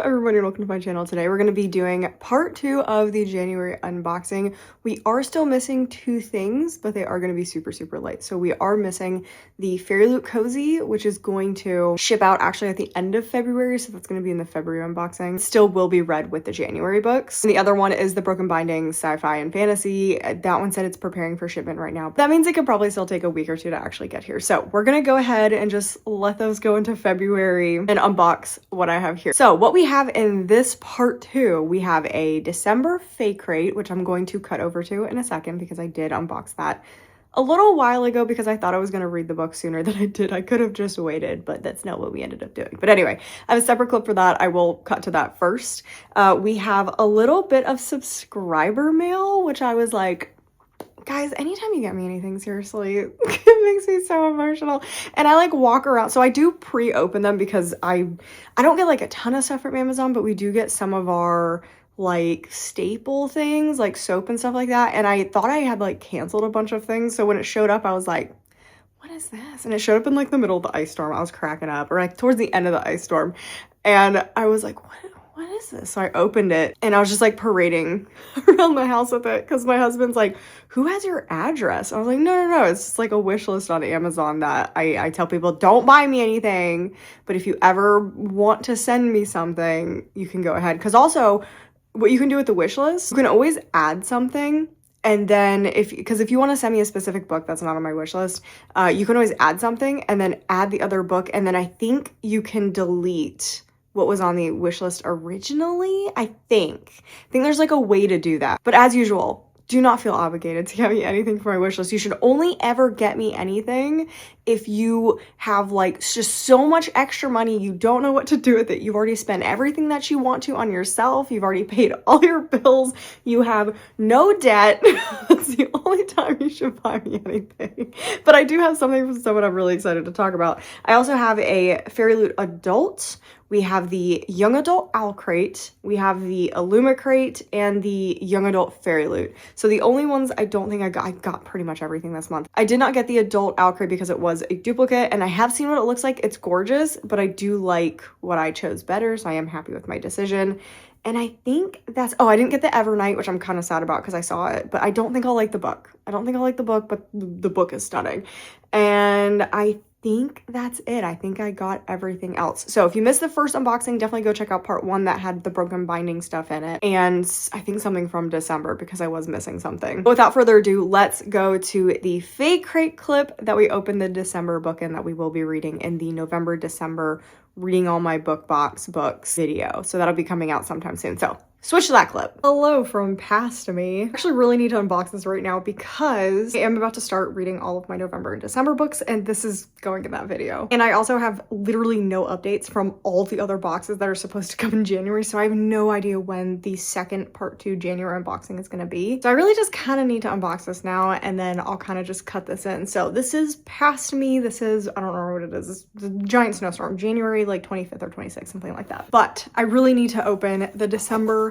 everybody, welcome to my channel. Today we're going to be doing part 2 of the January unboxing. We are still missing 2 things, but they are going to be super light. So we are missing the Fairyloot cozy, which is going to ship out actually at the end of February, so that's going to be in the February unboxing. Still will be read with the January books. And the other one is the Broken Binding sci-fi and fantasy. That one said it's preparing for shipment right now. That means it could probably still take a week or 2 to actually get here. So we're going to go ahead and just let those go into February and unbox what I have here. So what we have in this part 2, we have a December Fairyloot, which I'm going to cut over to in a second because I did unbox that a little while ago because I thought I was going to read the book sooner than I did. I could have just waited, but that's not what we ended up doing. But anyway, I have a separate clip for that. I will cut to that first. We have a little bit of subscriber mail, which I was like, guys, anytime you get me anything, seriously, it makes me so emotional. And I like walk around. So I do pre-open them because I don't get like a ton of stuff from Amazon, but we do get some of our like staple things like soap and stuff like that. And I thought I had like canceled a bunch of things. So when it showed up, I was like, what is this? And it showed up in like the middle of the ice storm. I was cracking up, or like towards the end of the ice storm. And I was like, what is this? So I opened it and I was just like parading around the house with it because my husband's like, who has your address? I was like, no, it's just like a wish list on Amazon that I tell people, don't buy me anything, but if you ever want to send me something, you can go ahead. Because also what you can do with the wish list, you can always add something. And then if you want to send me a specific book that's not on my wish list, you can always add something and then add the other book. And then I think you can delete what was on the wish list originally. I think there's like a way to do that. But as usual, do not feel obligated to get me anything for my wish list. You should only ever get me anything if you have like just so much extra money you don't know what to do with it. You've already spent everything that you want to on yourself. You've already paid all your bills. You have no debt. That's the only time you should buy me anything. But I do have something from someone I'm really excited to talk about. I also have a Fairyloot adult. We have the young adult Owlcrate, we have the Illumicrate, and the young adult Fairyloot. So the only ones I don't think I got pretty much everything this month. I did not get the adult Owlcrate because it was a duplicate, and I have seen what it looks like. It's gorgeous, but I do like what I chose better, so I am happy with my decision. And I think that's, oh, I didn't get the Evernight, which I'm kind of sad about because I saw it, but I don't think I'll like the book. I don't think I'll like the book, but the book is stunning. And I think that's it. I think I got everything else. So if you missed the first unboxing, definitely go check out part 1 that had the Broken Binding stuff in it. And I think something from December because I was missing something. But without further ado, let's go to the Fairyloot clip that we opened the December book in that we will be reading in the November-December Reading All My Book Box books video. So that'll be coming out sometime soon. So switch to that clip. Hello from past me. I actually really need to unbox this right now because I am about to start reading all of my November and December books, and this is going in that video. And I also have literally no updates from all the other boxes that are supposed to come in January, so I have no idea when the second part 2 January unboxing is going to be. So I really just kind of need to unbox this now, and then I'll kind of just cut this in. So this is past me. This is, I don't know what it is. It's the giant snowstorm, January like 25th or 26th, something like that. But I really need to open the December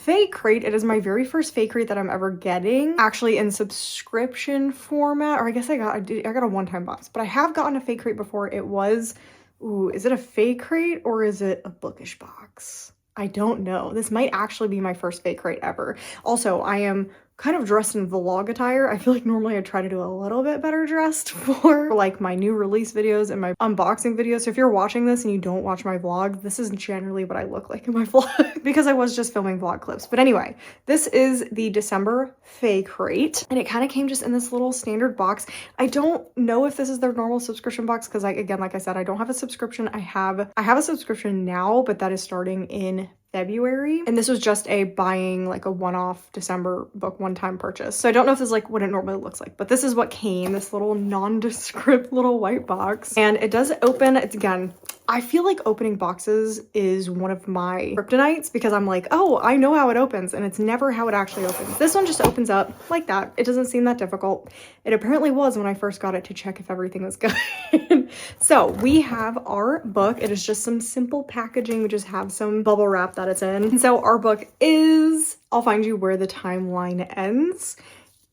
Fairyloot. It is my very first Fairyloot that I'm ever getting, actually in subscription format, or I guess I got a one-time box, but I have gotten a Fairyloot before. It was, ooh, is it a Fairyloot or is it a bookish box? I don't know. This might actually be my first Fairyloot ever. Also, I am kind of dressed in vlog attire. I feel like normally I try to do a little bit better dressed for like my new release videos and my unboxing videos. So if you're watching this and you don't watch my vlog, this is generally what I look like in my vlog because I was just filming vlog clips. But anyway, this is the December Fairyloot, and it kind of came just in this little standard box. I don't know if this is their normal subscription box because again, like I said, I don't have a subscription. I have a subscription now, but that is starting in February, and this was just a buying like a one-off December book one-time purchase. So I don't know if this is like what it normally looks like, but this is what came, this little nondescript little white box. And it does open. It's, again, I feel like opening boxes is one of my kryptonites because I'm like, oh, I know how it opens, and it's never how it actually opens. This one just opens up like that. It doesn't seem that difficult. It apparently was when I first got it to check if everything was good. So we have our book. It is just some simple packaging. We just have some bubble wrap that it's in. And so our book is, I'll find you where the timeline ends.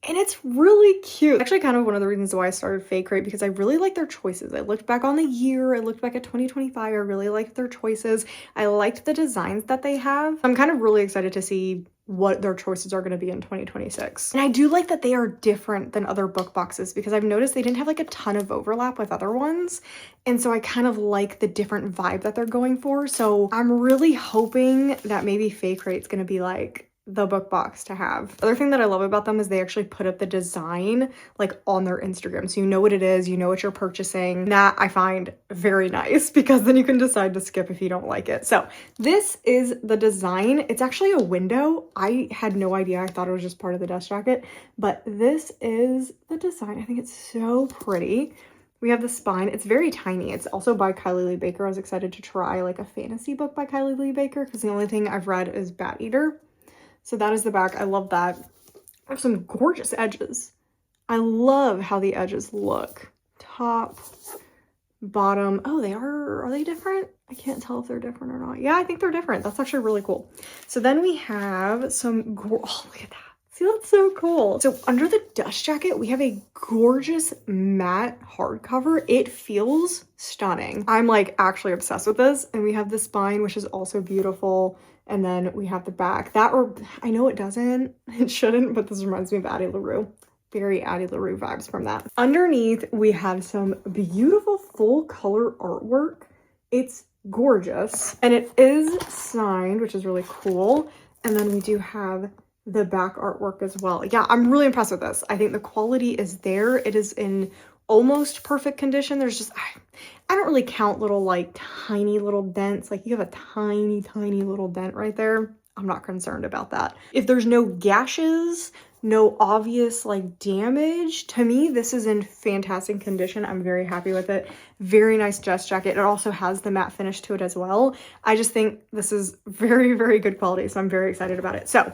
And it's really cute. Actually, kind of one of the reasons why I started Fairyloot, because I really like their choices. I looked back on the year, I looked back at 2025, I really liked their choices. I liked the designs that they have. I'm kind of really excited to see what their choices are going to be in 2026. And I do like that they are different than other book boxes, because I've noticed they didn't have like a ton of overlap with other ones. And so I kind of like the different vibe that they're going for. So I'm really hoping that maybe Fairyloot's going to be like the book box to have. The other thing that I love about them is they actually put up the design like on their Instagram, so you know what it is, you know what you're purchasing. That I find very nice, because then you can decide to skip if you don't like it. So this is the design. It's actually a window. I had no idea. I thought it was just part of the dust jacket, but this is the design. I think it's so pretty. We have the spine. It's very tiny. It's also by Kylie Lee Baker. I was excited to try like a fantasy book by Kylie Lee Baker, because the only thing I've read is Bat Eater. So that is the back. I love that. I have some gorgeous edges. I love how the edges look. Top, bottom. Oh, are they different? I can't tell if they're different or not. Yeah, I think they're different. That's actually really cool. So then we have some, oh, look at that. See, that's so cool. So under the dust jacket, we have a gorgeous matte hardcover. It feels stunning. I'm like actually obsessed with this. And we have the spine, which is also beautiful. And then we have the back. I know it doesn't, it shouldn't, but this reminds me of Addie LaRue. Very Addie LaRue vibes from that. Underneath, we have some beautiful full color artwork. It's gorgeous. And it is signed, which is really cool. And then we do have the back artwork as well. Yeah, I'm really impressed with this. I think the quality is there. It is in almost perfect condition. There's just, I don't really count little like tiny little dents. Like you have a tiny little dent right there. I'm not concerned about that. If there's no gashes, no obvious like damage, to me this is in fantastic condition. I'm very happy with it. Very nice dust jacket. It also has the matte finish to it as well. I just think this is very good quality, so I'm very excited about it. So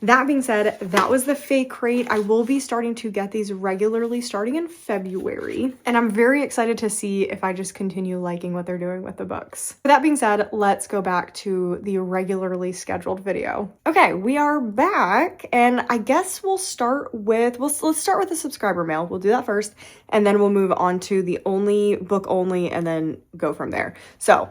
that being said, that was the Fairyloot. I will be starting to get these regularly starting in February, and I'm very excited to see if I just continue liking what they're doing with the books. With that being said, let's go back to the regularly scheduled video. Okay, we are back, and I guess we'll start with, let's start with the subscriber mail. We'll do that first, and then we'll move on to the book only, and then go from there. So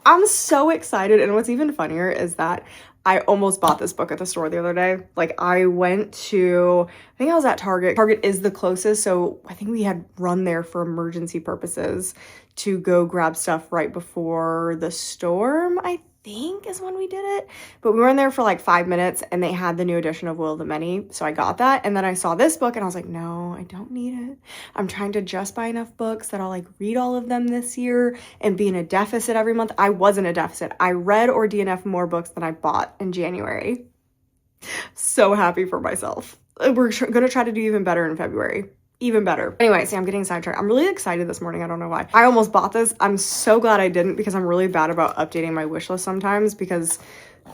I'm so excited, and what's even funnier is that I almost bought this book at the store the other day. Like I went to, I think I was at Target. Target is the closest, so I think we had run there for emergency purposes to go grab stuff right before the storm, I think is when we did it. But we were in there for like 5 minutes, and they had the new edition of Will of the Many, so I got that. And then I saw this book and I was like, no, I don't need it. I'm trying to just buy enough books that I'll like read all of them this year and be in a deficit every month. I was in a deficit. I read or DNF more books than I bought in January. So happy for myself. We're gonna try to do even better in February. Even better. Anyway, see, I'm getting sidetracked. I'm really excited this morning. I don't know why. I almost bought this. I'm so glad I didn't, because I'm really bad about updating my wish list sometimes, because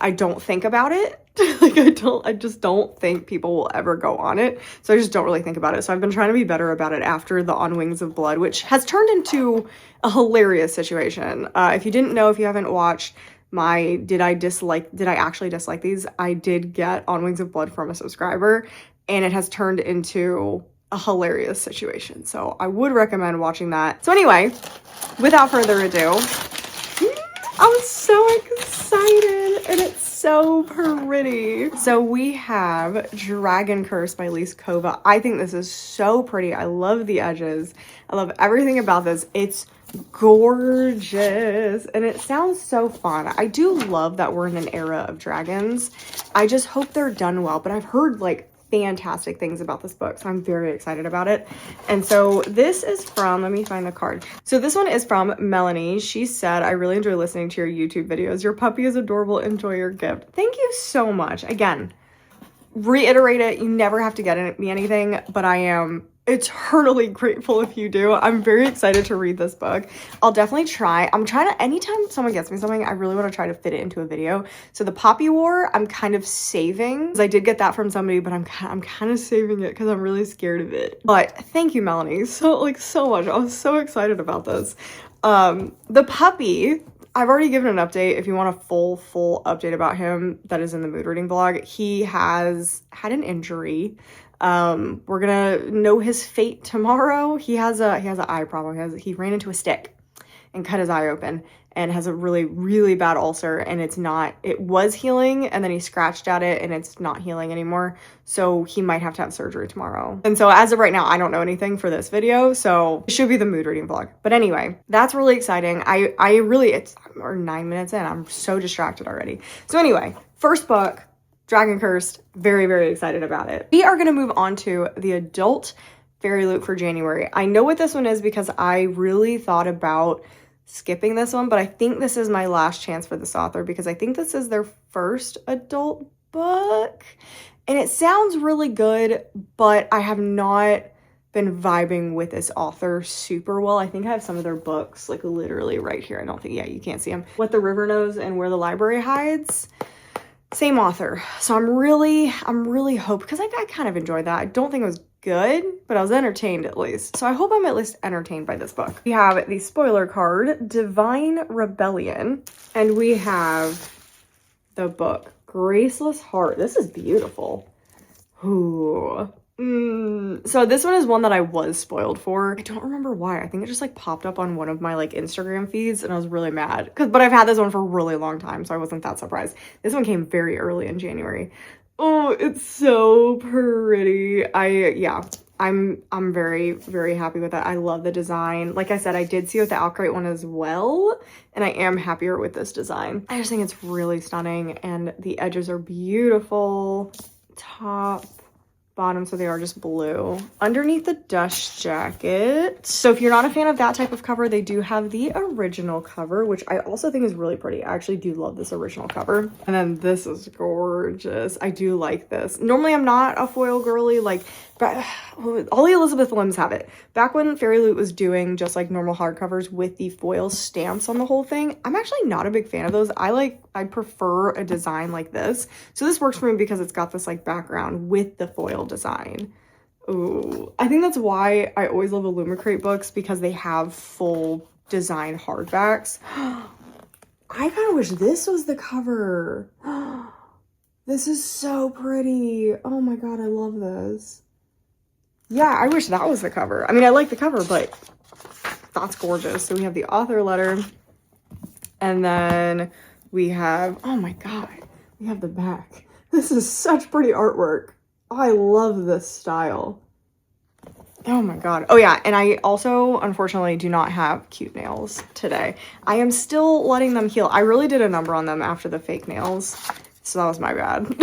I don't think about it. Like I just don't think people will ever go on it. So I just don't really think about it. So I've been trying to be better about it after the On Wings of Blood, which has turned into a hilarious situation. If you didn't know, if you haven't watched my did I actually dislike these, I did get On Wings of Blood from a subscriber, and it has turned into a hilarious situation. So I would recommend watching that. So anyway, without further ado, I'm so excited, and it's so pretty. So we have Dragon Curse by Lise Kova. I think this is so pretty. I love the edges. I love everything about this. It's gorgeous, and it sounds so fun. I do love that we're in an era of dragons. I just hope they're done well, but I've heard like fantastic things about this book, so I'm very excited about it. And so this is from, let me find the card. So this one is from Melanie. She said, I really enjoy listening to your YouTube videos. Your puppy is adorable. Enjoy your gift. Thank you so much. Again, reiterate it, you never have to get me anything, but I am eternally grateful if you do. I'm very excited to read this book. I'll definitely try. I'm trying to, anytime someone gets me something, I really want to try to fit it into a video. So the Poppy War, I'm kind of saving, because I did get that from somebody, but I'm kind of saving it because I'm really scared of it. But thank you, Melanie, so much. I was so excited about this. The puppy, I've already given an update. If you want a full update about him, that is in the mood reading vlog. He has had an injury. We're gonna know his fate tomorrow. He has an eye problem. He ran into a stick and cut his eye open and has a really bad ulcer, and it was healing, and then he scratched at it and it's not healing anymore. So he might have to have surgery tomorrow. And so as of right now, I don't know anything for this video, so it should be the mood reading vlog. But anyway, that's really exciting. We're 9 minutes in. I'm so distracted already. So anyway, first book, Dragon Cursed, very excited about it. We are gonna move on to the adult Fairyloot for January. I know what this one is because I really thought about skipping this one, but I think this is my last chance for this author because I think this is their first adult book. And it sounds really good, but I have not been vibing with this author super well. I think I have some of their books like literally right here. I don't think, yeah, you can't see them. What the River Knows and Where the Library Hides. Same author. So I'm really hoping, because I kind of enjoyed that. I don't think it was good, but I was entertained at least. So I hope I'm at least entertained by this book. We have the spoiler card, Divine Rebellion, and we have the book, Graceless Heart. This is beautiful. Ooh. So this one is one that I was spoiled for. I don't remember why. I think it just like popped up on one of my like Instagram feeds and I was really mad. But I've had this one for a really long time, so I wasn't that surprised. This one came very early in January. Oh, it's so pretty. I'm very happy with it. I love the design. Like I said, I did see with the Owlcrate one as well, and I am happier with this design. I just think it's really stunning, and the edges are beautiful. Top, bottom, so they are just blue. Underneath the dust jacket. So if you're not a fan of that type of cover, they do have the original cover, which I also think is really pretty. I actually do love this original cover. And then this is gorgeous. I do like this. Normally I'm not a foil girly, like, but all the Elizabeth Limbs have it. Back when Fairyloot was doing just like normal hardcovers with the foil stamps on the whole thing, I'm actually not a big fan of those. I prefer a design like this. So this works for me because it's got this like background with the foil design. Ooh, I think that's why I always love Illumicrate books, because they have full design hardbacks. I kind of wish this was the cover. This is so pretty. Oh my god, I love this. Yeah, I wish that was the cover. I mean, I like the cover, but that's gorgeous. So we have the author letter, and then we have, oh my god, we have the back. This is such pretty artwork. I love this style. Oh my god. Oh yeah, and I also unfortunately do not have cute nails today. I am still letting them heal. I really did a number on them after the fake nails, so that was my bad.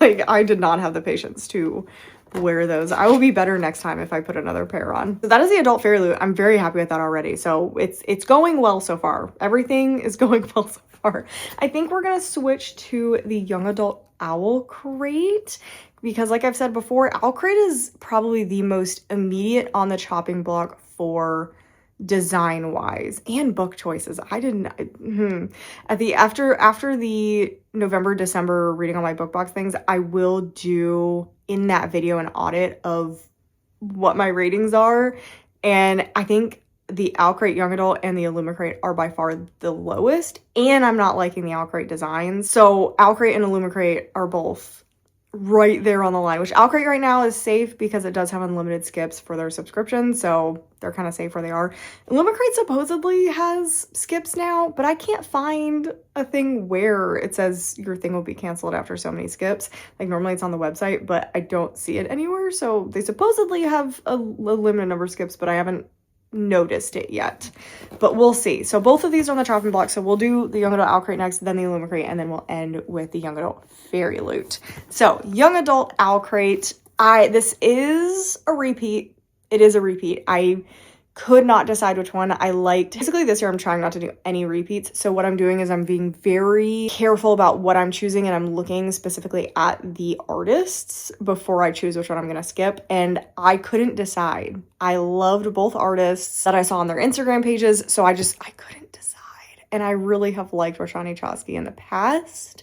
Like, I did not have the patience to wear those. I will be better next time if I put another pair on. So that is the adult Fairyloot. I'm very happy with that already. So it's going well so far. Everything is going well so far. I think we're gonna switch to the young adult Owlcrate, because like I've said before, Owlcrate is probably the most immediate on the chopping block for design wise and book choices. After the November December reading on my book box things, I will do in that video an audit of what my ratings are, and I think the Owlcrate young adult and the Illumicrate are by far the lowest, and I'm not liking the Owlcrate designs. So Owlcrate and Illumicrate are both right there on the line, which Owlcrate right now is safe because it does have unlimited skips for their subscription, so they're kind of safe where they are. Illumicrate supposedly has skips now, but I can't find a thing where it says your thing will be canceled after so many skips. Like, normally it's on the website, but I don't see it anywhere. So they supposedly have a limited number of skips, but I haven't noticed it yet, but we'll see. So both of these are on the chopping block, so we'll do the young adult Owlcrate next, then the Illumicrate, and then we'll end with the young adult Fairyloot. So young adult Owlcrate, this is a repeat. It is a repeat. I could not decide which one I liked. Basically this year I'm trying not to do any repeats, so what I'm doing is I'm being very careful about what I'm choosing, and I'm looking specifically at the artists before I choose which one I'm gonna skip, and I couldn't decide. I loved both artists that I saw on their Instagram pages, so I couldn't decide. and I really have liked Roshani Chosky in the past.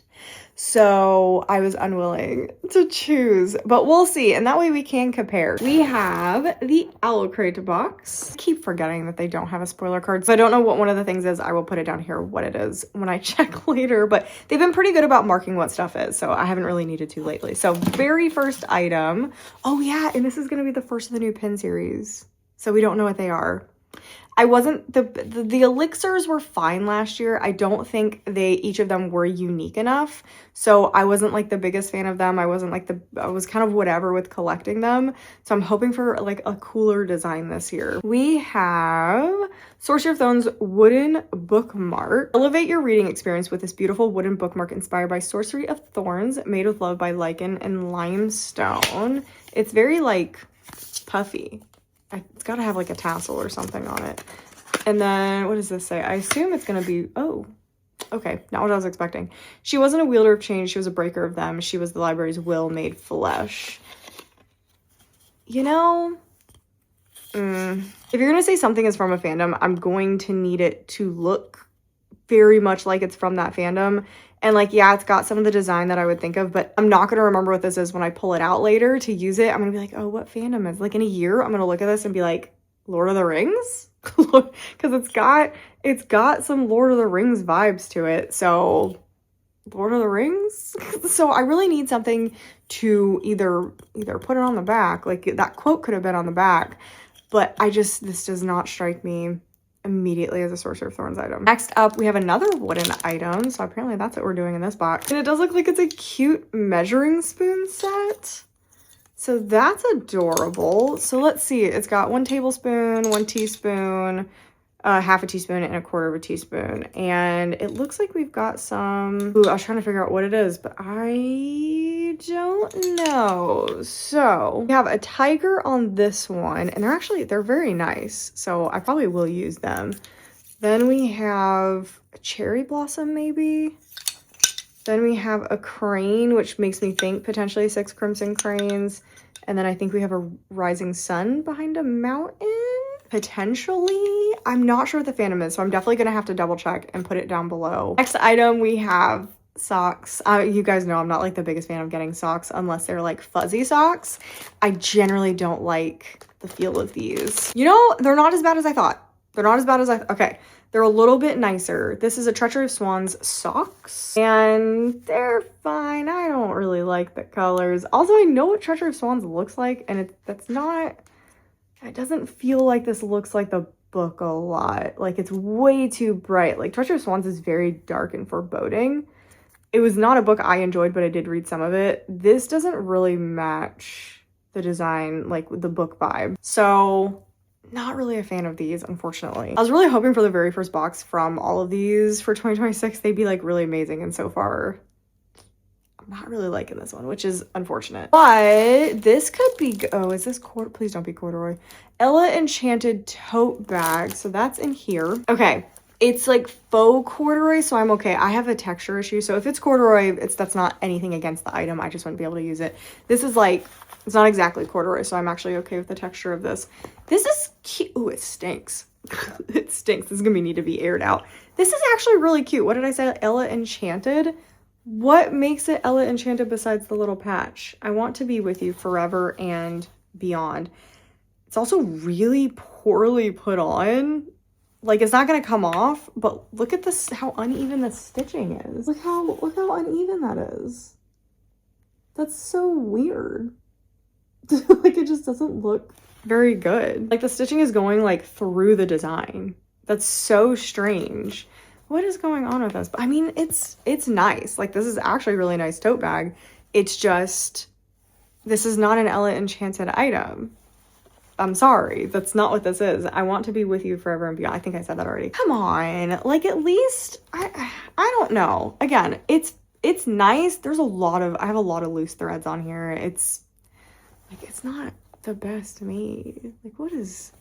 So I was unwilling to choose, but we'll see. And that way we can compare. We have the Owlcrate box. I keep forgetting that they don't have a spoiler card. So I don't know what one of the things is. I will put it down here what it is when I check later, but they've been pretty good about marking what stuff is. So I haven't really needed to lately. So very first item. Oh yeah. And this is going to be the first of the new pin series. So we don't know what they are. I wasn't, the elixirs were fine last year. I don't think each of them were unique enough. So I wasn't like the biggest fan of them. I wasn't like I was kind of whatever with collecting them. So I'm hoping for like a cooler design this year. We have Sorcery of Thrones wooden bookmark. Elevate your reading experience with this beautiful wooden bookmark inspired by Sorcery of Thorns, made with love by lichen and limestone. It's very like puffy. It's got to have like a tassel or something on it. And then what does this say? I assume it's going to be, oh, okay. Not what I was expecting. She wasn't a wielder of change. She was a breaker of them. She was the library's will made flesh. You know, if you're going to say something is from a fandom, I'm going to need it to look very much like it's from that fandom. And like, yeah, it's got some of the design that I would think of, but I'm not going to remember what this is when I pull it out later to use it. I'm going to be like, oh, what fandom is? Like in a year, I'm going to look at this and be like, Lord of the Rings? Because it's got some Lord of the Rings vibes to it. So Lord of the Rings? So I really need something to either put it on the back. Like that quote could have been on the back, but this does not strike me immediately as a Sorcerer of Thorns item. Next up, we have another wooden item. So apparently that's what we're doing in this box. And it does look like it's a cute measuring spoon set. So that's adorable. So let's see. It's got 1 tablespoon, 1 teaspoon, half a teaspoon, and 1/4 of a teaspoon. And it looks like we've got some... Ooh, I was trying to figure out what it is, but I don't know. So we have a tiger on this one, and they're very nice. So I probably will use them. Then we have a cherry blossom, maybe. Then we have a crane, which makes me think potentially 6 crimson cranes. And then I think we have a rising sun behind a mountain. Potentially. I'm not sure what the fandom is, so I'm definitely going to have to double check and put it down below. Next item, we have socks. You guys know I'm not like the biggest fan of getting socks unless they're like fuzzy socks. I generally don't like the feel of these. You know, they're not as bad as I thought. Okay. They're a little bit nicer. This is a Treachery of Swans socks, and they're fine. I don't really like the colors. Also, I know what Treachery of Swans looks like, and it doesn't feel like this looks like the book a lot. Like, it's way too bright. Like, Treachery of Swans is very dark and foreboding. It was not a book I enjoyed, but I did read some of it. This doesn't really match the design, like, with the book vibe. So... not really a fan of these, unfortunately. I was really hoping for the very first box from all of these for 2026. They'd be like really amazing, and so far I'm not really liking this one, which is unfortunate. But this could be, oh, is this please don't be corduroy. Ella Enchanted tote bag. So that's in here. Okay. It's like faux corduroy, so I'm okay. I have a texture issue, so if it's corduroy, that's not anything against the item. I just wouldn't be able to use it. This is like, it's not exactly corduroy, so I'm actually okay with the texture of this. This is cute. Ooh, it stinks. It stinks. This is gonna need to be aired out. This is actually really cute. What did I say? Ella Enchanted? What makes it Ella Enchanted besides the little patch? I want to be with you forever and beyond. It's also really poorly put on. Like, it's not gonna come off, but look at this, how uneven the stitching is. Look how uneven that is. That's so weird. Like, it just doesn't look very good. Like, the stitching is going like through the design. That's so strange. What is going on with this? But I mean, it's nice. Like, this is actually a really nice tote bag. It's just, this is not an Ella Enchanted item. I'm sorry, that's not what this is. I want to be with you forever and beyond. I think I said that already. Come on, like, at least, I don't know. Again, it's nice. There's I have a lot of loose threads on here. It's like, it's not the best made. Like, what is,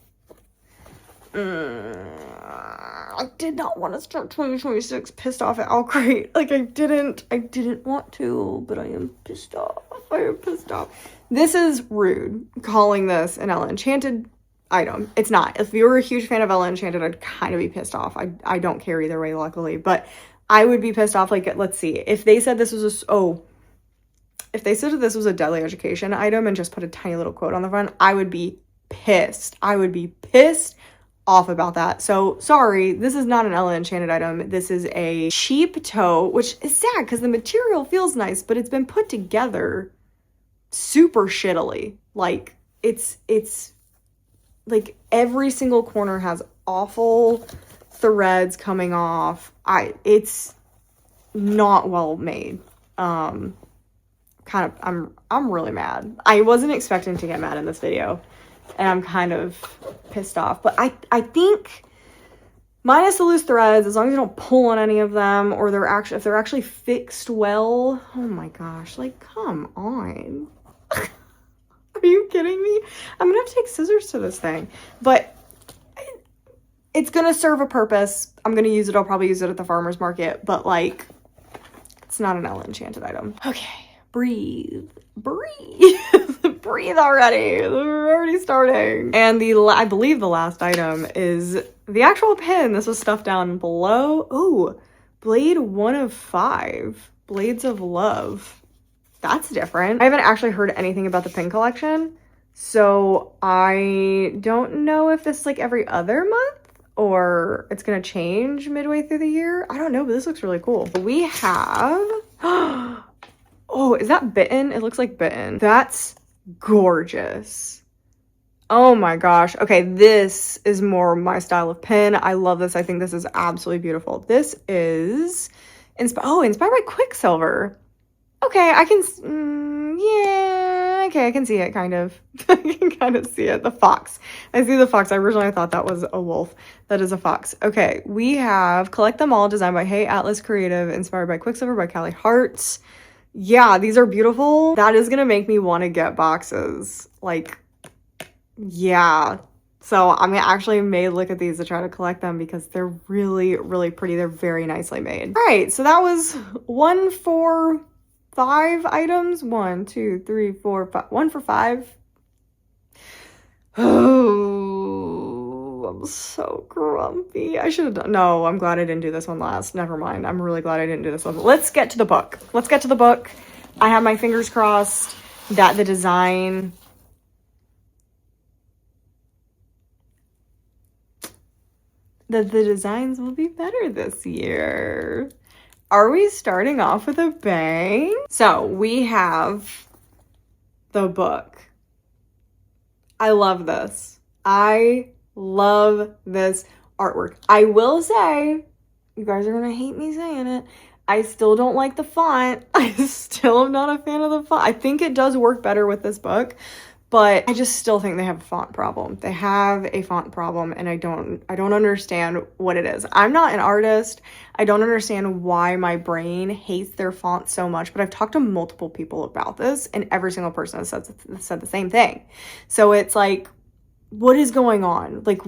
I did not want to start 2026 pissed off at Owlcrate. Like, I didn't want to, but I am pissed off. This is rude, calling this an Ella Enchanted item. It's not. If you were a huge fan of Ella Enchanted, I'd kind of be pissed off. I don't care either way, luckily, but I would be pissed off. Like, let's see, if they said this was if they said this was a Deadly Education item and just put a tiny little quote on the front, I would be pissed. I would be pissed off about that. So sorry, this is not an Ella Enchanted item. This is a cheap tote, which is sad because the material feels nice, but it's been put together super shittily. Like, it's like every single corner has awful threads coming off. It's not well made. I'm really mad. I wasn't expecting to get mad in this video, and I'm kind of pissed off. But I think, minus the loose threads, as long as you don't pull on any of them, or if they're actually fixed well. Oh my gosh, like, come on. Are you kidding me? I'm gonna have to take scissors to this thing. But it's gonna serve a purpose. I'm gonna use it. I'll probably use it at the farmer's market, but like, it's not an Ella Enchanted item. Okay, breathe. Breathe already. We're already starting. And I believe the last item is the actual pin. This was stuffed down below. Oh, blade 1 of 5. Blades of Love. That's different. I haven't actually heard anything about the pin collection, so I don't know if this is like every other month or it's gonna change midway through the year. I don't know, but this looks really cool. We have, oh, is that Bitten? It looks like Bitten. That's gorgeous. Oh my gosh. Okay, this is more my style of pin. I love this. I think this is absolutely beautiful. This is inspired by Quicksilver. Okay, I can, yeah, okay, I can see it, kind of. I can kind of see it. The fox. I see the fox. I originally thought that was a wolf. That is a fox. Okay, we have Collect Them All, designed by Hey Atlas Creative, inspired by Quicksilver by Callie Hartz. Yeah, these are beautiful. That is gonna make me want to get boxes. Like, yeah. So I'm actually may look at these to try to collect them because they're really, really pretty. They're very nicely made. All right, so that was 1 for 5 items. 1, 2, 3, 4, 5. 1 for 5. Oh, I'm so grumpy. I should have done. No, I'm glad I didn't do this one last. Never mind. I'm really glad I didn't do this one. Let's get to the book. Let's get to the book. I have my fingers crossed that the designs will be better this year. Are we starting off with a bang? So we have the book. I love this. I love this artwork. I will say, you guys are gonna hate me saying it, I still don't like the font. I still am not a fan of the font. I think it does work better with this book, but I just still think they have a font problem. They have a font problem, and I don't understand what it is. I'm not an artist. I don't understand why my brain hates their font so much, but I've talked to multiple people about this, and every single person has said the same thing. So it's like, what is going on? Like,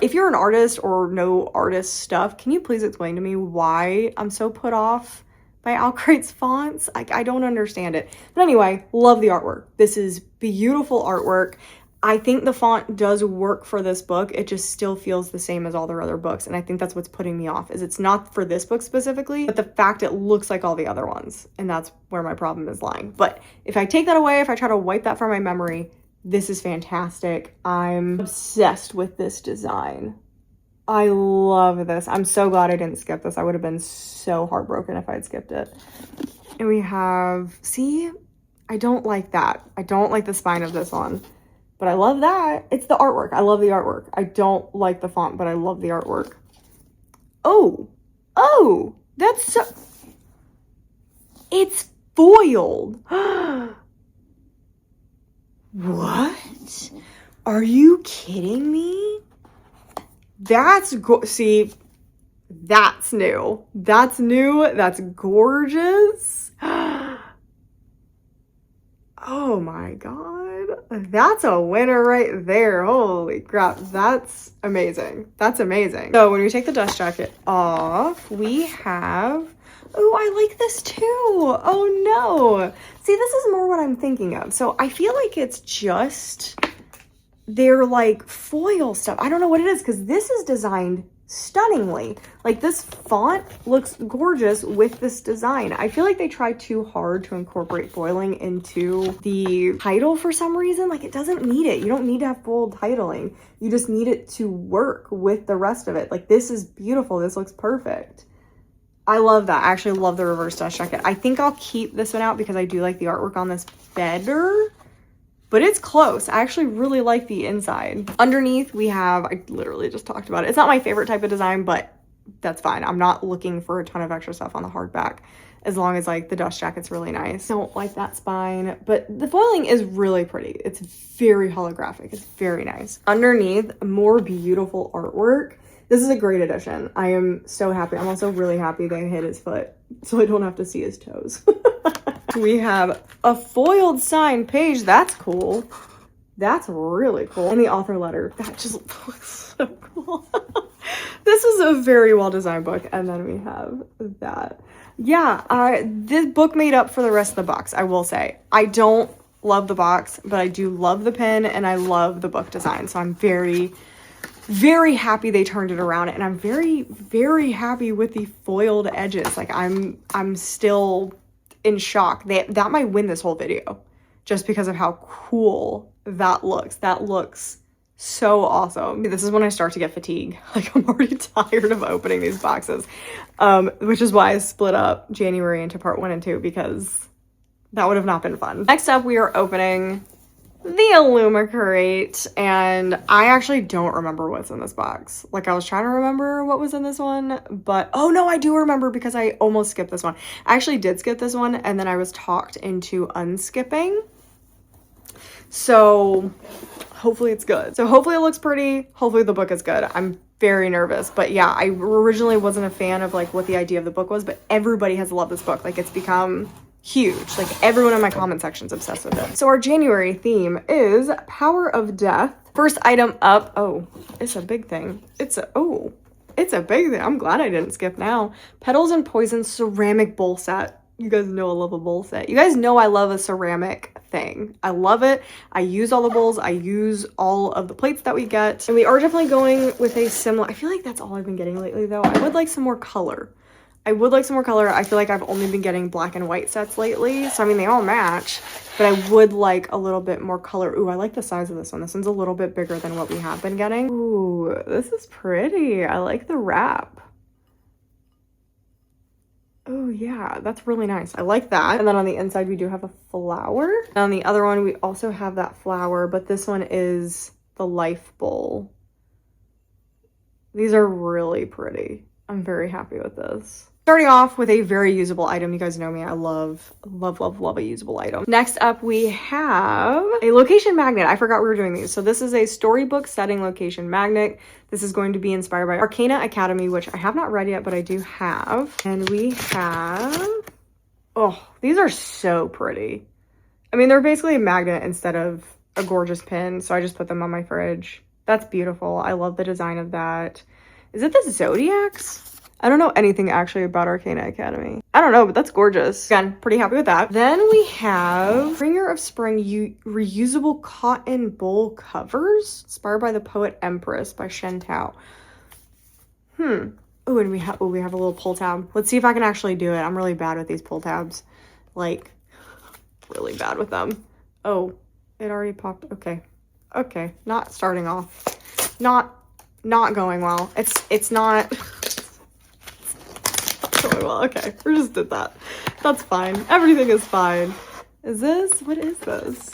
if you're an artist or know artist stuff, can you please explain to me why I'm so put off by Owlcrate's fonts? I don't understand it. But anyway, love the artwork. This is beautiful artwork. I think the font does work for this book. It just still feels the same as all their other books. And I think that's what's putting me off, is it's not for this book specifically, but the fact it looks like all the other ones. And that's where my problem is lying. But if I take that away, if I try to wipe that from my memory, this is fantastic. I'm obsessed with this design. I love this. I'm so glad I didn't skip this. I would have been so heartbroken if I had skipped it. And we have, see, I don't like that. I don't like the spine of this one, but I love that. It's the artwork. I love the artwork. I don't like the font, but I love the artwork. Oh, that's so, it's foiled. What? Are you kidding me? That's see, that's new. That's new. That's gorgeous. Oh my god. That's a winner right there. Holy crap. That's amazing. That's amazing. So when we take the dust jacket off, we have, oh, I like this too. Oh no. See, this is more what I'm thinking of. So I feel like it's just they're like foil stuff. I don't know what it is because this is designed stunningly. Like this font looks gorgeous with this design. I feel like they tried too hard to incorporate foiling into the title for some reason. Like it doesn't need it. You don't need to have foiled titling. You just need it to work with the rest of it. Like this is beautiful. This looks perfect. I love that. I actually love the reverse dust jacket. I think I'll keep this one out because I do like the artwork on this better. But it's close. I actually really like the inside. Underneath we have, I literally just talked about it. It's not my favorite type of design, but that's fine. I'm not looking for a ton of extra stuff on the hardback as long as like the dust jacket's really nice. Don't like that spine, but the foiling is really pretty. It's very holographic. It's very nice. Underneath, more beautiful artwork. This is a great addition. I am so happy. I'm also really happy they hit his foot so I don't have to see his toes. We have a foiled signed page. That's cool. That's really cool. And the author letter. That just looks so cool. This is a very well designed book. And then we have that. Yeah, this book made up for the rest of the box, I will say. I don't love the box, but I do love the pen and I love the book design. So I'm very, very happy they turned it around. And I'm very, very happy with the foiled edges. Like I'm still in shock. That might win this whole video just because of how cool that looks. That looks so awesome. This is when I start to get fatigued. Like I'm already tired of opening these boxes, which is why I split up January into part 1 and 2 because that would have not been fun. Next up, we are opening the Illumicrate, and I actually don't remember what's in this box. Like I was trying to remember what was in this one, but oh no, I do remember because I almost skipped this one. I actually did skip this one and then I was talked into unskipping. So hopefully it's good. So hopefully it looks pretty. Hopefully the book is good. I'm very nervous, but yeah, I originally wasn't a fan of like what the idea of the book was, but everybody has loved this book. Like it's become huge. Like everyone in my comment section is obsessed with it. So our January theme is Power of Death. First item up. Oh, it's a big thing. It's a big thing. I'm glad I didn't skip now. Petals and Poison ceramic bowl set. You guys know I love a bowl set. You guys know I love a ceramic thing. I love it. I use all the bowls. I use all of the plates that we get. And we are definitely going with a similar, I feel like that's all I've been getting lately though. I would like some more color. I feel like I've only been getting black and white sets lately. So I mean, they all match, but I would like a little bit more color. Ooh, I like the size of this one. This one's a little bit bigger than what we have been getting. Ooh, this is pretty. I like the wrap. Oh yeah, that's really nice. I like that. And then on the inside, we do have a flower. And on the other one, we also have that flower, but this one is the life bowl. These are really pretty. I'm very happy with this. Starting off with a very usable item. You guys know me. I love, love, love, love a usable item. Next up, we have a location magnet. I forgot we were doing these. So this is a storybook setting location magnet. This is going to be inspired by Arcana Academy, which I have not read yet, but I do have. And we have, oh, these are so pretty. I mean, they're basically a magnet instead of a gorgeous pin. So I just put them on my fridge. That's beautiful. I love the design of that. Is it the Zodiacs? I don't know anything actually about Arcana Academy. I don't know, but that's gorgeous. Again, pretty happy with that. Then we have Bringer of Spring reusable cotton bowl covers, inspired by the poet Empress by Shen Tao. Oh, and we have a little pull tab. Let's see if I can actually do it. I'm really bad with these pull tabs. Like, really bad with them. Oh, it already popped. Okay. Okay, not starting off. Not going well. It's not going well. Okay, we just did that. That's fine. Everything is fine. Is this? What is this?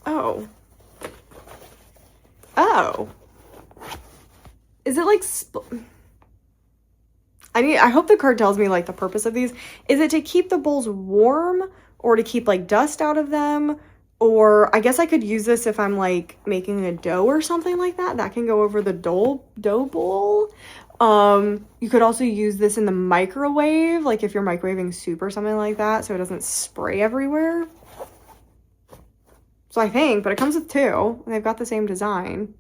Oh. Oh. Is it like I hope the card tells me like the purpose of these. Is it to keep the bowls warm or to keep like dust out of them? Or I guess I could use this if I'm like making a dough or something like that. That can go over the dough bowl. You could also use this in the microwave, like if you're microwaving soup or something like that, so it doesn't spray everywhere. So I think, but it comes with 2, and they've got the same design.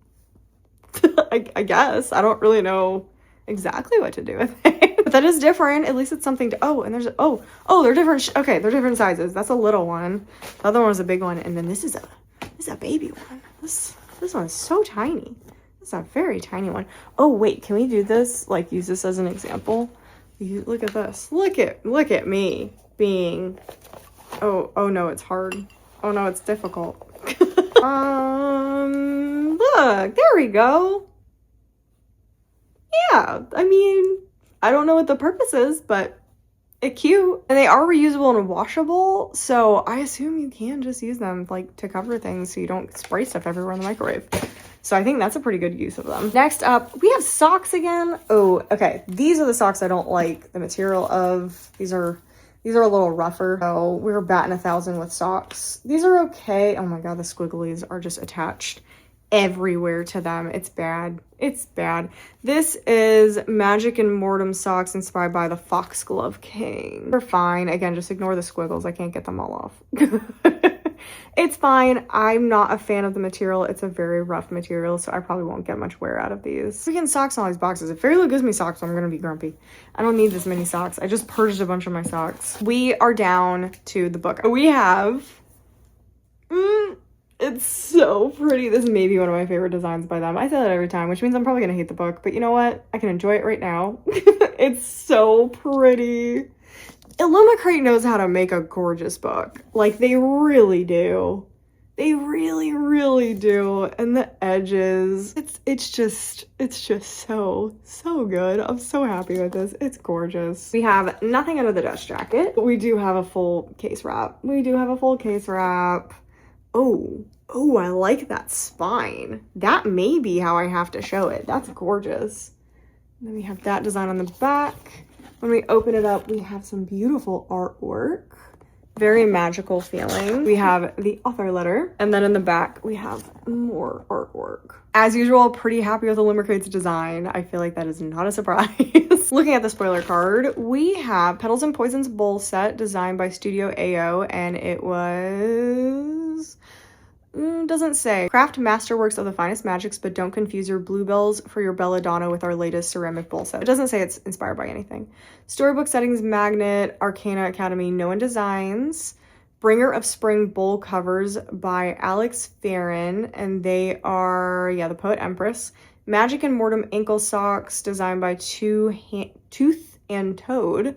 I guess. I don't really know exactly what to do with it. But that is different. At least it's something to, oh, and there's, they're different, okay, they're different sizes. That's a little one. The other one was a big one, and then this is a baby one. This one is so tiny. It's a very tiny one. Oh wait, can we do this? Like use this as an example? Look at this. Look at me being. Oh no, it's hard. Oh no, it's difficult. Look, there we go. Yeah, I mean, I don't know what the purpose is, but it's cute. And they are reusable and washable, so I assume you can just use them like to cover things so you don't spray stuff everywhere in the microwave. So I think that's a pretty good use of them. Next up, we have socks again. Oh, okay. These are the socks I don't like the material of. These are a little rougher. So we were batting 1,000 with socks. These are okay. Oh my god, the squigglies are just attached everywhere to them. It's bad. It's bad. This is Magic and Mortem socks inspired by the Foxglove King. They're fine. Again, just ignore the squiggles. I can't get them all off. It's fine. I'm not a fan of the material. It's a very rough material, so I probably won't get much wear out of these. Freaking socks on all these boxes. If Fairyloot gives me socks, I'm gonna be grumpy. I don't need this many socks. I just purged a bunch of my socks. We are down to the book. We have... it's so pretty. This may be one of my favorite designs by them. I say that every time, which means I'm probably gonna hate the book, but you know what? I can enjoy it right now. It's so pretty. Illumicrate knows how to make a gorgeous book. Like, they really do. They really, really do. And the edges, it's just so good. I'm so happy with this. It's gorgeous. We have nothing under the dust jacket, but we do have a full case wrap. Oh, I like that spine. That may be how I have to show it. That's gorgeous. And then we have that design on the back. When we open it up, we have some beautiful artwork. Very magical feeling. We have the author letter. And then in the back, we have more artwork. As usual, pretty happy with Illumicrate's design. I feel like that is not a surprise. Looking at the spoiler card, we have Petals and Poisons bowl set designed by Studio AO, and it was... doesn't say. Craft masterworks of the finest magics, but don't confuse your bluebells for your belladonna with our latest ceramic bowl set. It doesn't say it's inspired by anything. Storybook settings magnet, Arcana Academy, No One Designs. Bringer of Spring bowl covers by Alex Farron, and they are, yeah, the Poet Empress. Magic and Mortem ankle socks designed by Tooth and Toad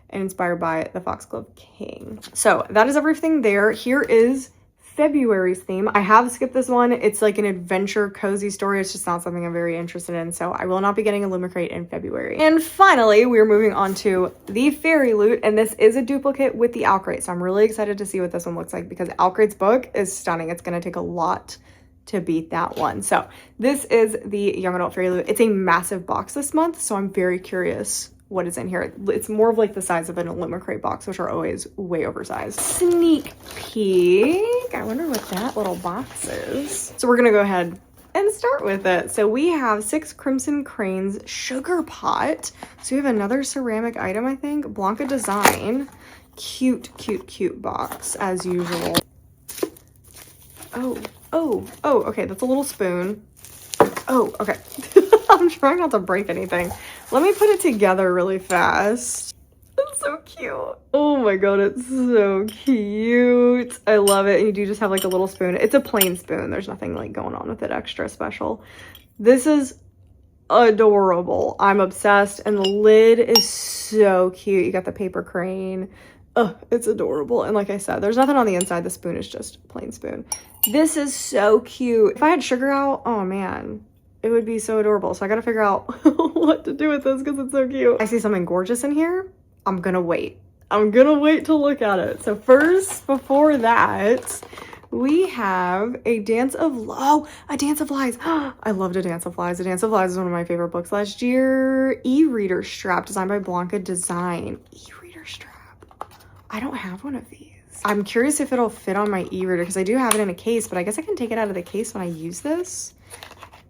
and inspired by the Foxglove King. So that is everything there. Here is February's theme. I have skipped this one. It's like an adventure cozy story. It's just not something I'm very interested in, so I will not be getting Illumicrate in February. And finally, we're moving on to the Fairyloot, and this is a duplicate with the Owlcrate, so I'm really excited to see what this one looks like because Owlcrate's book is stunning. It's going to take a lot to beat that one. So this is the Young Adult Fairyloot. It's a massive box this month, so I'm very curious what is in here. It's more of like the size of an Illumicrate box, which are always way oversized. Sneak peek. I wonder what that little box is. So we're gonna go ahead and start with it. So we have 6 Crimson Cranes sugar pot. So we have another ceramic item, I think. Blanca design. Cute, cute, cute box as usual. Oh, okay, that's a little spoon. Oh, okay. I'm trying not to break anything. Let me put it together really fast. It's so cute. Oh my god, it's so cute. I love it. And you do just have like a little spoon. It's a plain spoon. There's nothing like going on with it extra special. This is adorable. I'm obsessed. And the lid is so cute. You got the paper crane. Oh, it's adorable. And like I said, there's nothing on the inside. The spoon is just plain spoon. This is so cute. If I had sugar out, oh man, it would be so adorable. So I gotta figure out what to do with this because it's so cute. I see something gorgeous in here. I'm gonna wait. I'm gonna wait to look at it. So first, before that, we have a Dance of a Dance of Lies. I loved A Dance of Lies. A Dance of Lies is one of my favorite books last year. E-reader strap designed by Blanca Design. E-reader strap. I don't have one of these. I'm curious if it'll fit on my e-reader because I do have it in a case, but I guess I can take it out of the case when I use this.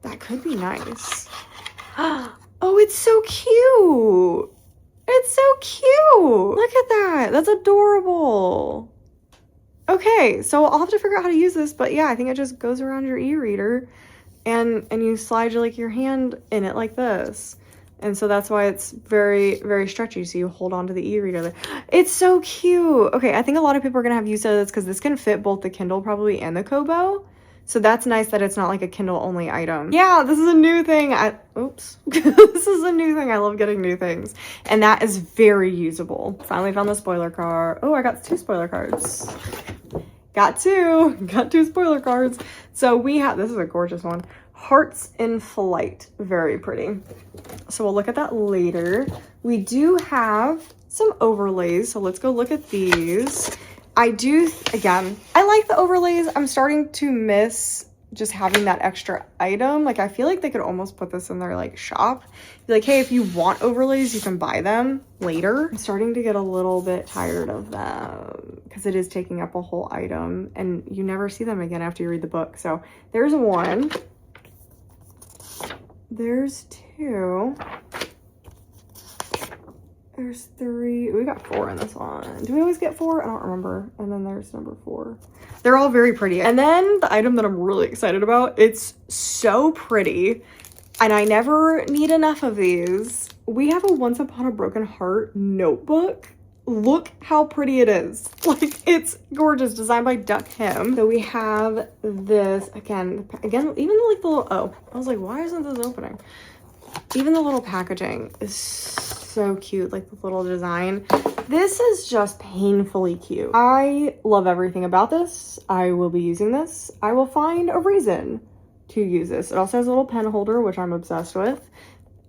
That could be nice. Oh, it's so cute. It's so cute. Look at that. That's adorable. Okay, so I'll have to figure out how to use this, but yeah, I think it just goes around your e-reader and you slide your hand in it like this. And so that's why it's very, very stretchy. So you hold on to the e-reader. It's so cute. Okay, I think a lot of people are going to have use of this because this can fit both the Kindle probably and the Kobo. So that's nice that it's not like a Kindle only item. Yeah, this is a new thing. Oops. This is a new thing. I love getting new things. And that is very usable. Finally found the spoiler card. Oh, I got 2 spoiler cards. Got two spoiler cards. So we have, this is a gorgeous one. Hearts in Flight. Very pretty. So we'll look at that later. We do have some overlays. So let's go look at these. Again, I like the overlays. I'm starting to miss just having that extra item. Like, I feel like they could almost put this in their like shop. Be like, hey, if you want overlays, you can buy them later. I'm starting to get a little bit tired of them because it is taking up a whole item and you never see them again after you read the book. So there's 1. There's 2. There's 3. We got 4 in this one. Do we always get 4? I don't remember. And then there's number 4. They're all very pretty. And then the item that I'm really excited about, it's so pretty. And I never need enough of these. We have a Once Upon a Broken Heart notebook. Look how pretty it is. Like, it's gorgeous. Designed by Duck Him. So we have this, again, even like the little, oh, I was like, why isn't this opening? Even the little packaging is so cute, like the little design. This is just painfully cute. I love everything about this. I will be using this. I will find a reason to use this. It also has a little pen holder, which I'm obsessed with.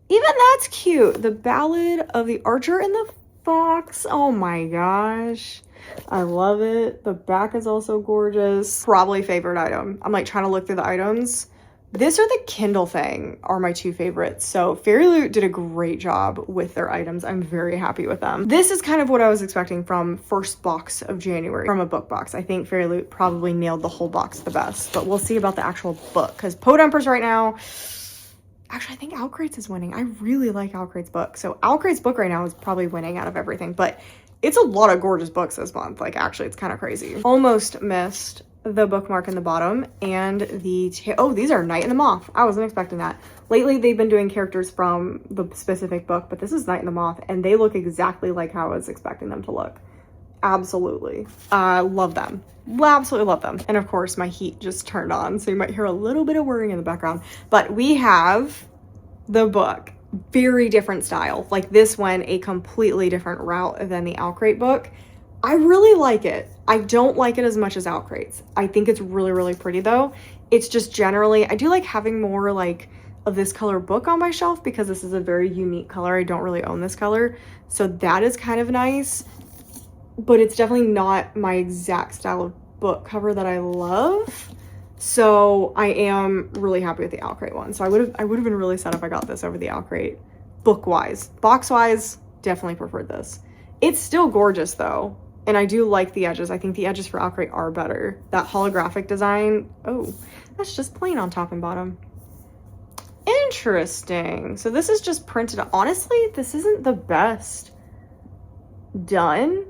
Even that's cute. The Ballad of the Archer and the Fox. Oh my gosh. I love it. The back is also gorgeous. Probably favorite item. I'm like trying to look through the items. This or the Kindle thing are my 2 favorites. So Fairyloot did a great job with their items. I'm very happy with them. This is kind of what I was expecting from first box of January, from a book box. I think Fairyloot probably nailed the whole box the best, but we'll see about the actual book because Podumpers right now, actually I think Owlcrate's is winning. I really like Owlcrate's book. So Owlcrate's book right now is probably winning out of everything, but it's a lot of gorgeous books this month. Like, actually, it's kind of crazy. Almost missed the bookmark in the bottom and the oh, these are Night and the Moth. I wasn't expecting that. Lately they've been doing characters from the specific book, but this is Night and the Moth and they look exactly like how I was expecting them to look. Absolutely. Love them. Absolutely love them. And of course my heat just turned on, so you might hear a little bit of whirring in the background, but we have the book. Very different style. Like, this went a completely different route than the Owlcrate book. I really like it. I don't like it as much as Owlcrate's. I think it's really, really pretty though. It's just generally, I do like having more like of this color book on my shelf because this is a very unique color. I don't really own this color. So that is kind of nice, but it's definitely not my exact style of book cover that I love. So I am really happy with the Owlcrate one. So I would have been really sad if I got this over the Owlcrate. Book wise, box wise, definitely preferred this. It's still gorgeous though. And I do like the edges. I think the edges for Owlcrate are better. That holographic design, oh, that's just plain on top and bottom. Interesting. So this is just printed. Honestly, this isn't the best done.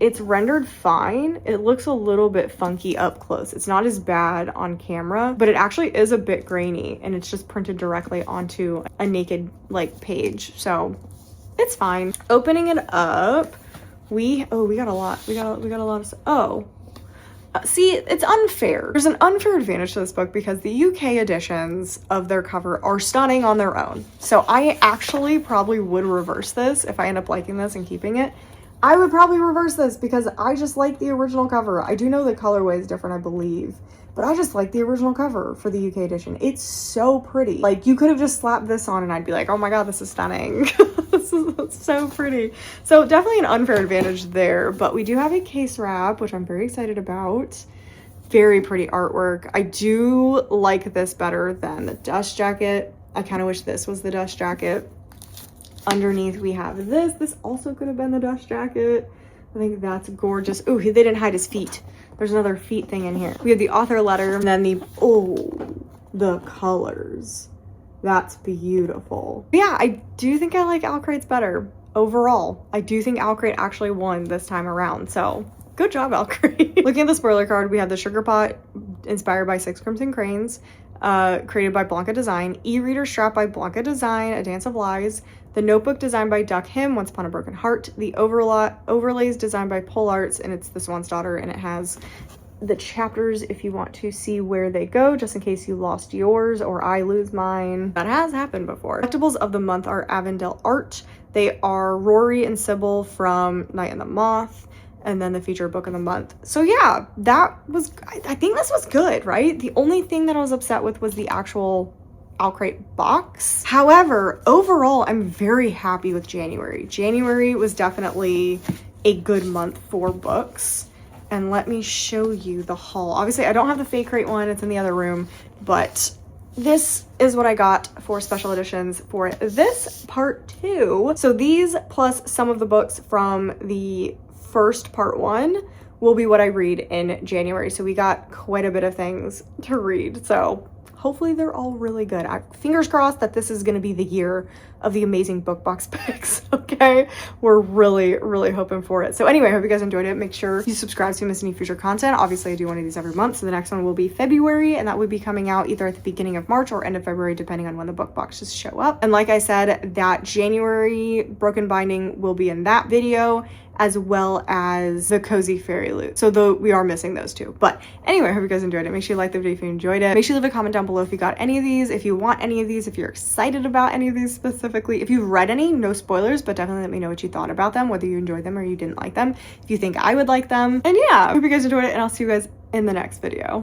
It's rendered fine. It looks a little bit funky up close. It's not as bad on camera, but it actually is a bit grainy and it's just printed directly onto a naked like page. So it's fine. Opening it up, we got a lot. We got a lot of stuff. See, it's unfair. There's an unfair advantage to this book because the UK editions of their cover are stunning on their own. So I actually probably would reverse this if I end up liking this and keeping it. I would probably reverse this because I just like the original cover. I do know the colorway is different, I believe, but I just like the original cover for the UK edition. It's so pretty. Like, you could have just slapped this on and I'd be like, oh my god, this is stunning. This is so pretty. So definitely an unfair advantage there, but we do have a case wrap, which I'm very excited about. Very pretty artwork. I do like this better than the dust jacket. I kind of wish this was the dust jacket. Underneath we have this. This also could have been the dust jacket. I think that's gorgeous. Oh, they didn't hide his feet. There's another feet thing in here. We have the author letter and then the colors. That's beautiful. But yeah, I do think I like Owlcrate's better overall. I do think Owlcrate actually won this time around. So good job, Owlcrate. Looking at the spoiler card, we have the Sugar Pot inspired by 6 Crimson Cranes, created by Blanca Design, e-reader strap by Blanca Design, A Dance of Lies, the notebook designed by Duck Him, Once Upon a Broken Heart, the overlays designed by Pole Arts, and it's the Swan's Daughter, and it has the chapters if you want to see where they go, just in case you lost yours or I lose mine. That has happened before. Collectibles of the month are Avondale Art. They are Rory and Sybil from Night and the Moth, and then the feature book of the month. So yeah, that was, I think this was good, right? The only thing that I was upset with was the actual Owlcrate box. However, overall, I'm very happy with January. January was definitely a good month for books. And let me show you the haul. Obviously, I don't have the Fairyloot one, it's in the other room, but this is what I got for special editions for this part 2. So these plus some of the books from the first part 1 will be what I read in January. So we got quite a bit of things to read. So hopefully they're all really good. Fingers crossed that this is going to be the year of the amazing book box picks, okay? We're really, really hoping for it. So anyway, I hope you guys enjoyed it. Make sure you subscribe so you miss any future content. Obviously, I do one of these every month, so the next one will be February, and that would be coming out either at the beginning of March or end of February, depending on when the book boxes show up. And like I said, that January broken binding will be in that video, as well as the Cozy Fairyloot. So though we are missing those two. But anyway, I hope you guys enjoyed it. Make sure you like the video if you enjoyed it. Make sure you leave a comment down below if you got any of these, if you want any of these, if you're excited about any of these specifically. If you've read any, no spoilers, but definitely let me know what you thought about them, whether you enjoyed them or you didn't like them, if you think I would like them. And yeah, I hope you guys enjoyed it, and I'll see you guys in the next video.